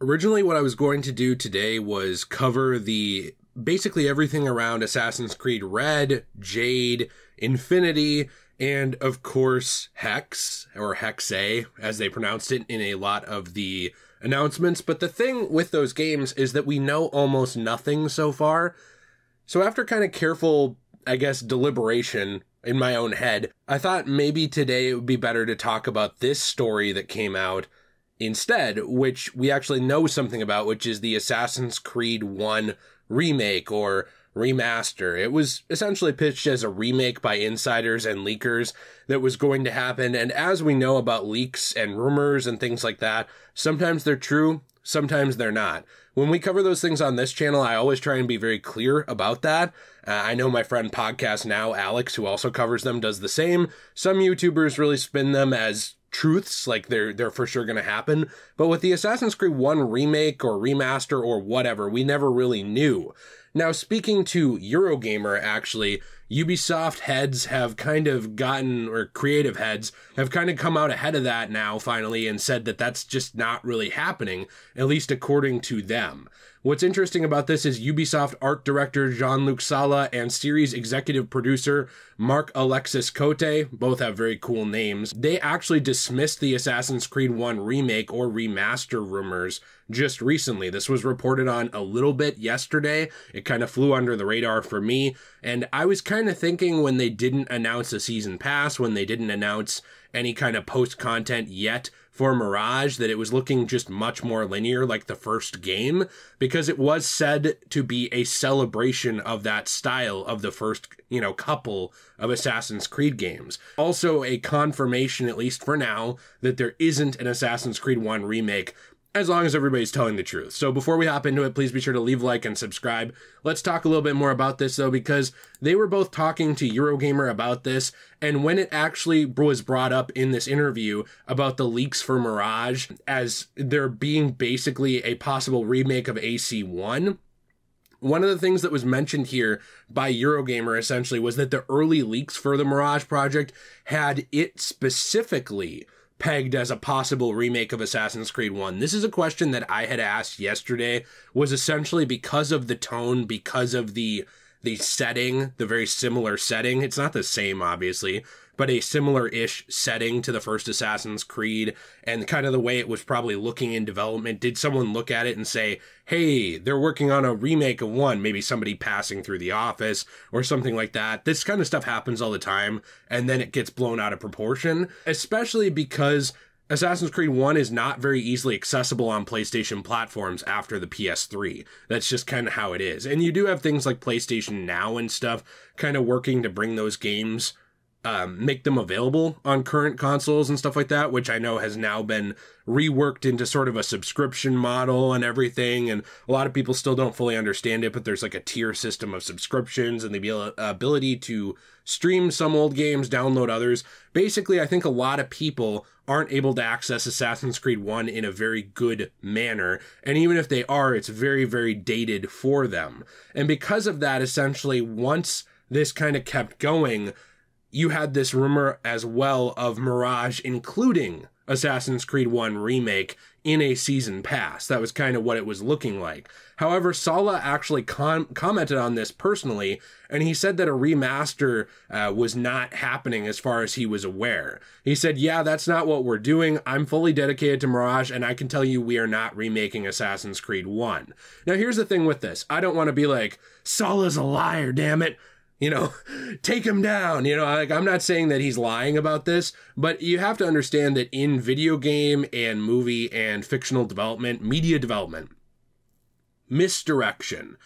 Originally, what I was going to do today was cover basically everything around Assassin's Creed Red, Jade, Infinity, and of course Hexe, or Hexe, as they pronounced it in a lot of the announcements. But the thing with those games is that we know almost nothing so far. So after kind of careful, I guess, deliberation in my own head, I thought maybe today it would be better to talk about this story that came out instead, which we actually know something about, which is the Assassin's Creed 1 remake or remaster. It was essentially pitched as a remake by insiders and leakers that was going to happen. And as we know about leaks and rumors and things like that, sometimes they're true, sometimes they're not. When we cover those things on this channel, I always try and be very clear about that. I know my friend Podcast Now, Alex, who also covers them, does the same. Some YouTubers really spin them as truths, like they're for sure going to happen. But with the Assassin's Creed 1 remake or remaster or whatever, we never really knew. Now, speaking to Eurogamer, actually, Ubisoft heads have kind of gotten, or creative heads, have kind of come out ahead of that now, finally, and said that that's just not really happening, at least according to them. What's interesting about this is Ubisoft art director Jean-Luc Sala and series executive producer Marc-Alexis Cote, both have very cool names, they actually dismissed the Assassin's Creed 1 remake or remaster rumors just recently. This was reported on a little bit yesterday. It kind of flew under the radar for me, and I was kind of thinking when they didn't announce a season pass, when they didn't announce any kind of post-content yet for Mirage, that it was looking just much more linear like the first game, because it was said to be a celebration of that style of the first, couple of Assassin's Creed games. Also a confirmation, at least for now, that there isn't an Assassin's Creed 1 remake, as long as everybody's telling the truth. So before we hop into it, please be sure to leave a like and subscribe. Let's talk a little bit more about this, though, because they were both talking to Eurogamer about this, and when it actually was brought up in this interview about the leaks for Mirage, as there being basically a possible remake of AC1, one of the things that was mentioned here by Eurogamer essentially was that the early leaks for the Mirage project had it specifically pegged as a possible remake of Assassin's Creed 1. This is a question that I had asked yesterday, was essentially because of the tone, because of the setting, the very similar setting. It's not the same, obviously, but a similar-ish setting to the first Assassin's Creed, and kind of the way it was probably looking in development. Did someone look at it and say, hey, they're working on a remake of 1, maybe somebody passing through the office or something like that? This kind of stuff happens all the time, and then it gets blown out of proportion, especially because Assassin's Creed 1 is not very easily accessible on PlayStation platforms after the PS3. That's just kind of how it is. And you do have things like PlayStation Now and stuff kind of working to bring those games, make them available on current consoles and stuff like that, which I know has now been reworked into sort of a subscription model and everything. And a lot of people still don't fully understand it, but there's like a tier system of subscriptions and the ability to stream some old games, download others. Basically, I think a lot of people aren't able to access Assassin's Creed 1 in a very good manner. And even if they are, it's very, very dated for them. And because of that, essentially, once this kind of kept going, you had this rumor as well of Mirage including Assassin's Creed 1 Remake in a season pass. That was kind of what it was looking like. However, Sala actually commented on this personally, and he said that a remaster was not happening as far as he was aware. He said, yeah, that's not what we're doing. I'm fully dedicated to Mirage, and I can tell you we are not remaking Assassin's Creed 1. Now, here's the thing with this. I don't want to be like, Sala's a liar, damn it. Take him down. I'm not saying that he's lying about this, but you have to understand that in video game and movie and fictional development, media development, misdirection,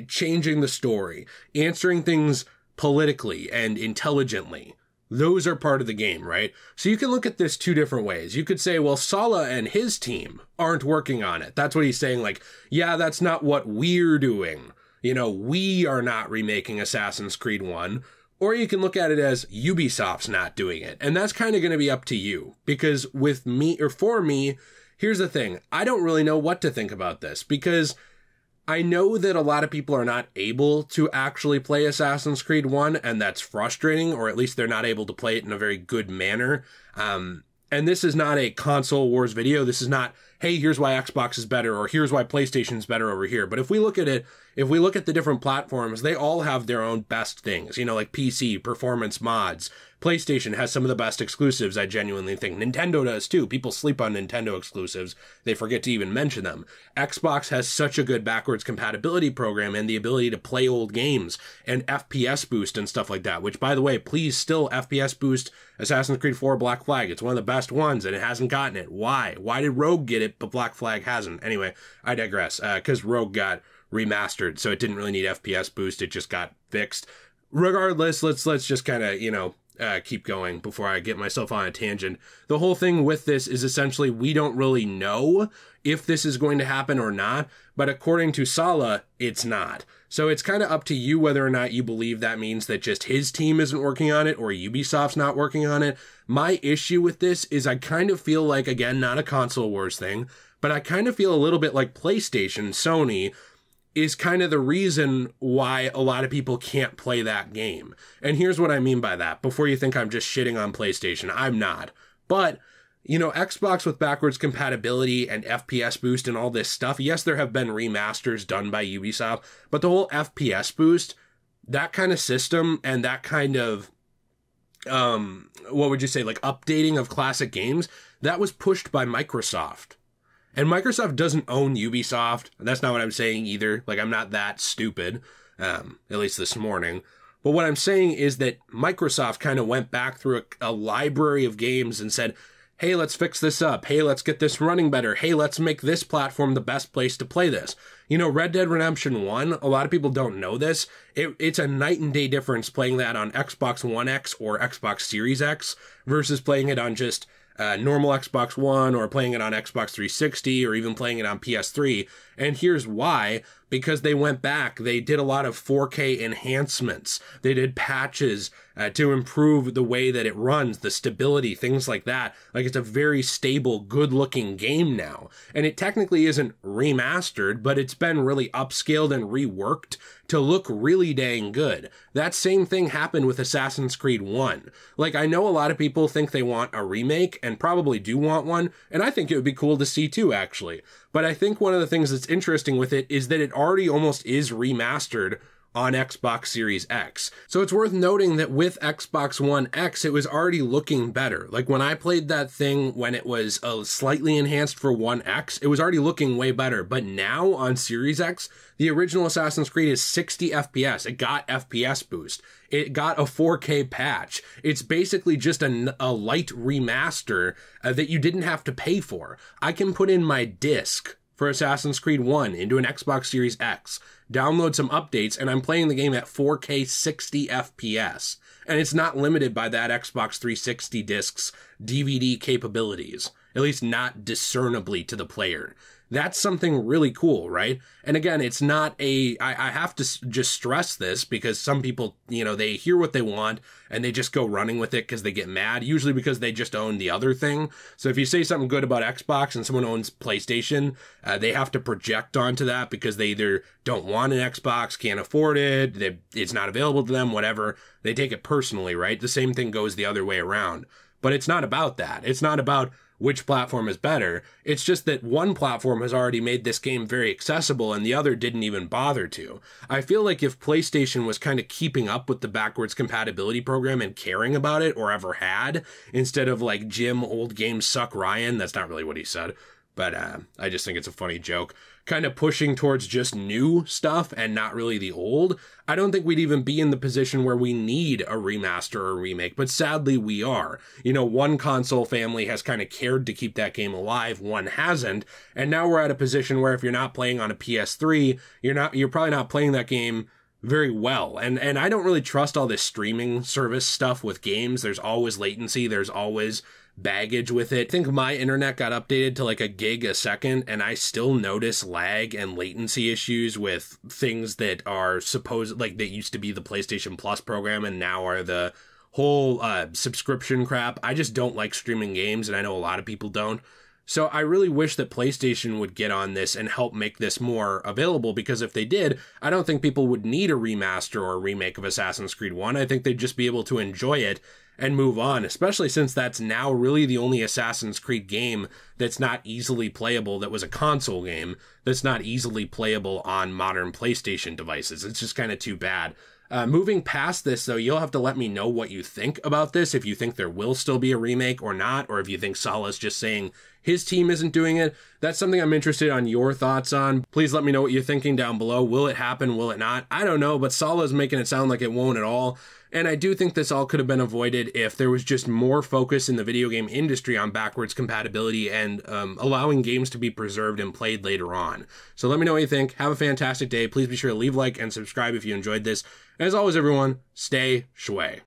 changing the story, answering things politically and intelligently, those are part of the game, right? So you can look at this two different ways. You could say, well, Sala and his team aren't working on it. That's what he's saying. Like, yeah, that's not what we're doing. We are not remaking Assassin's Creed 1, or you can look at it as Ubisoft's not doing it. And that's kind of going to be up to you, because with me, or for me, here's the thing. I don't really know what to think about this, because I know that a lot of people are not able to actually play Assassin's Creed 1, and that's frustrating, or at least they're not able to play it in a very good manner. And this is not a console wars video. This is not hey, here's why Xbox is better, or here's why PlayStation's better over here. But if we look at it, if we look at the different platforms, they all have their own best things, like PC, performance mods. PlayStation has some of the best exclusives, I genuinely think. Nintendo does too. People sleep on Nintendo exclusives. They forget to even mention them. Xbox has such a good backwards compatibility program and the ability to play old games and FPS boost and stuff like that, which, by the way, please still FPS boost Assassin's Creed 4 Black Flag. It's one of the best ones and it hasn't gotten it. Why? Why did Rogue get it, but Black Flag hasn't? Anyway, I digress, because Rogue got remastered, so it didn't really need FPS boost. It just got fixed. Regardless, let's just kind of, keep going before I get myself on a tangent. The whole thing with this is essentially we don't really know if this is going to happen or not, but according to Sala, it's not. So it's kind of up to you whether or not you believe that means that just his team isn't working on it or Ubisoft's not working on it. My issue with this is I kind of feel like, again, not a console wars thing, but I kind of feel a little bit like PlayStation, Sony, is kind of the reason why a lot of people can't play that game. And here's what I mean by that. Before you think I'm just shitting on PlayStation, I'm not. But, Xbox with backwards compatibility and FPS boost and all this stuff, yes, there have been remasters done by Ubisoft, but the whole FPS boost, that kind of system and that kind of, what would you say, like updating of classic games, that was pushed by Microsoft. And Microsoft doesn't own Ubisoft. That's not what I'm saying either. Like, I'm not that stupid, at least this morning. But what I'm saying is that Microsoft kind of went back through a library of games and said, hey, let's fix this up. Hey, let's get this running better. Hey, let's make this platform the best place to play this. Red Dead Redemption 1, a lot of people don't know this. It's a night and day difference playing that on Xbox One X or Xbox Series X versus playing it on just normal Xbox One or playing it on Xbox 360 or even playing it on PS3. And here's why. Because they went back, they did a lot of 4K enhancements. They did patches to improve the way that it runs, the stability, things like that. Like, it's a very stable, good-looking game now. And it technically isn't remastered, but it's been really upscaled and reworked to look really dang good. That same thing happened with Assassin's Creed 1. Like, I know a lot of people think they want a remake, and probably do want one, and I think it would be cool to see too, actually. But I think one of the things that's interesting with it is that it already almost is remastered on Xbox Series X. So it's worth noting that with Xbox One X, it was already looking better. Like, when I played that thing when it was slightly enhanced for One X, it was already looking way better. But now on Series X, the original Assassin's Creed is 60 FPS. It got FPS boost. It got a 4K patch. It's basically just a light remaster that you didn't have to pay for. I can put in my disc for Assassin's Creed 1 into an Xbox Series X, download some updates, and I'm playing the game at 4K 60 FPS. And it's not limited by that Xbox 360 disc's DVD capabilities, at least not discernibly to the player. That's something really cool, right? And again, it's not I have to just stress this because some people, they hear what they want and they just go running with it because they get mad, usually because they just own the other thing. So if you say something good about Xbox and someone owns PlayStation, they have to project onto that because they either don't want an Xbox, can't afford it, it's not available to them, whatever. They take it personally, right? The same thing goes the other way around. But it's not about that. It's not about which platform is better. It's just that one platform has already made this game very accessible and the other didn't even bother to. I feel like if PlayStation was kind of keeping up with the backwards compatibility program and caring about it, or ever had, instead of like Jim, old games suck Ryan, that's not really what he said, but I just think it's a funny joke, kind of pushing towards just new stuff and not really the old, I don't think we'd even be in the position where we need a remaster or a remake, but sadly we are. One console family has kind of cared to keep that game alive, one hasn't, and now we're at a position where if you're not playing on a PS3, you're probably not playing that game very well. And I don't really trust all this streaming service stuff with games. There's always latency, there's always baggage with it. I think my internet got updated to like a gig a second, and I still notice lag and latency issues with things that are supposed, like, that used to be the PlayStation Plus program and now are the whole subscription crap. I just don't like streaming games, and I know a lot of people don't. So I really wish that PlayStation would get on this and help make this more available, because if they did, I don't think people would need a remaster or a remake of Assassin's Creed 1. I think they'd just be able to enjoy it and move on, especially since that's now really the only Assassin's Creed game that's not easily playable, that was a console game, that's not easily playable on modern PlayStation devices. It's just kind of too bad. Moving past this, though, you'll have to let me know what you think about this, if you think there will still be a remake or not, or if you think Salah's just saying his team isn't doing it. That's something I'm interested on your thoughts on. Please let me know what you're thinking down below. Will it happen? Will it not? I don't know, but Salah's making it sound like it won't at all. And I do think this all could have been avoided if there was just more focus in the video game industry on backwards compatibility and allowing games to be preserved and played later on. So let me know what you think. Have a fantastic day. Please be sure to leave a like and subscribe if you enjoyed this. As always, everyone, stay shway.